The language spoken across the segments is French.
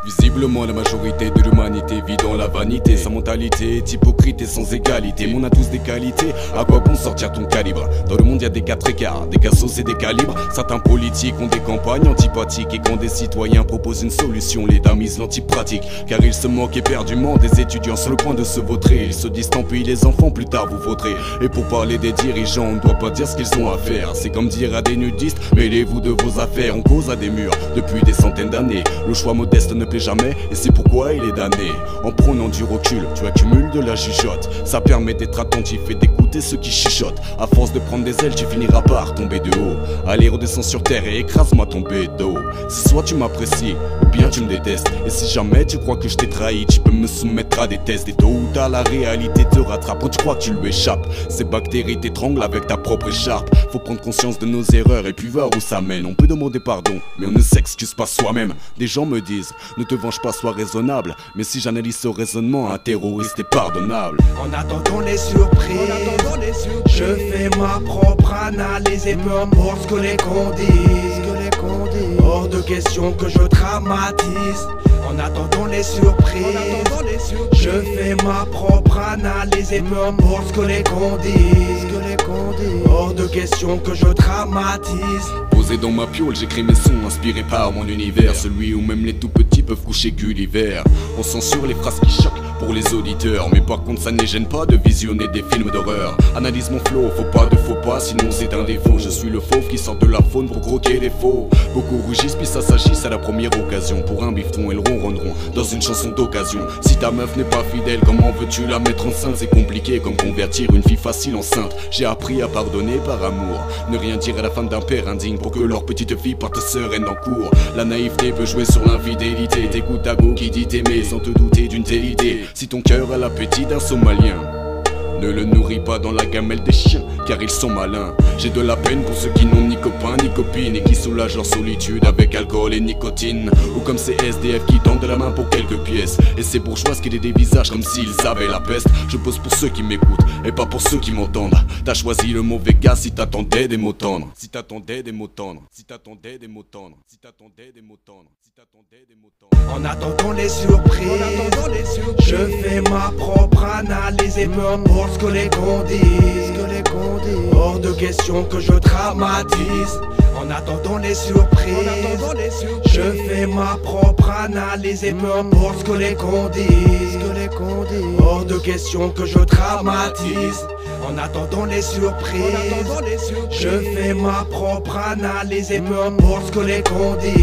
Visiblement la majorité de l'humanité vit dans la vanité. Sa mentalité est hypocrite et sans égalité. Mais on a tous des qualités, à quoi bon sortir ton calibre? Dans le monde y a des cas très quarts, des cas sauces et des calibres. Certains politiques ont des campagnes antipathiques. Et quand des citoyens proposent une solution, l'État mise l'antipratique. Car ils se moquent éperdument des étudiants sur le point de se vautrer. Ils se disent tant pis les enfants, plus tard vous voterez. Et pour parler des dirigeants, on ne doit pas dire ce qu'ils ont à faire. C'est comme dire à des nudistes, mêlez-vous de vos affaires. On cause à des murs depuis des centaines d'années. Le choix modeste ne plaît jamais et c'est pourquoi il est damné. En prenant du recul, tu accumules de la jugeote. Ça permet d'être attentif et d'écouter ceux qui chuchotent. À force de prendre des ailes, tu finiras par tomber de haut. Allez, redescends sur terre et écrase-moi ton bédo. C'est soit tu m'apprécies ou bien tu me détestes. Et si jamais tu crois que je t'ai trahi, tu peux me soumettre à des tests. Et tôt ou tard la réalité te rattrape quand tu crois que tu lui échappes. Ces bactéries t'étranglent avec ta propre écharpe. Faut prendre conscience de nos erreurs et puis voir où ça mène. On peut demander pardon, mais on ne s'excuse pas soi-même. Des gens me disent, ne te venge pas, sois raisonnable. Mais si j'analyse ce raisonnement, un terroriste est pardonnable. En attendant les surprises, je fais ma propre analyse et peu importe ce que les cons disent. Hors de question que je dramatise. En attendant les surprises, je fais ma propre analyse et peu importe ce que les cons disent. Hors de question que je dramatise. Posé dans ma piole, j'écris mes sons inspirés par mon univers. Celui où même les tout petits peuvent coucher Gulliver. On censure les phrases qui choquent pour les auditeurs, mais par contre ça ne les gêne pas de visionner des films d'horreur. Analyse mon flow, faut pas de faux pas, sinon c'est un défaut. Je suis le fauve qui sort de la faune pour croquer les faux. Beaucoup rougissent puis ça s'agisse à la première occasion. Pour un bifton ils ronronneront dans une chanson d'occasion. Si ta meuf n'est pas fidèle, comment veux-tu la mettre enceinte? C'est compliqué comme convertir une fille facile enceinte. J'ai appris à pardonner par amour, ne rien dire à la femme d'un père indigne pour que leur petite fille parte sereine en cours. La naïveté peut jouer sur l'infidélité. T'écoutes ta go qui dit t'aimer sans te douter d'une telle idée. Si ton cœur a l'appétit d'un Somalien, ne le nourris pas dans la gamelle des chiens, car ils sont malins. J'ai de la peine pour ceux qui n'ont ni copain ni copine et qui soulagent leur solitude avec alcool et nicotine. Ou comme ces SDF qui tendent la main pour quelques pièces. Et ces bourgeois qui des visages comme s'ils avaient la peste. Je pose pour ceux qui m'écoutent et pas pour ceux qui m'entendent. T'as choisi le mauvais gars si t'attendais des mots tendres. Si t'attendais des mots tendres. Si t'attendais des mots tendres. Si t'attendais des mots tendres. Si t'attendais des mots tendres. En attendant les surprises, je fais ma propre analyse et peu importe ce que les cons disent. Hors de question que je dramatise. En attendant les surprises, je fais ma propre analyse et peu importe ce que les cons disent. Hors de question que je dramatise. En attendant les surprises, je fais ma propre analyse et peu importe ce que les cons disent.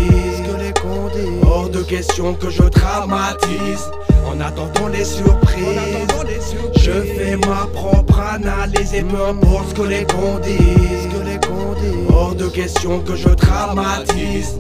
Hors de question que je dramatise. En attendant les surprises, je fais ma propre analyse et peu importe ce que les cons disent. Hors de question que je dramatise.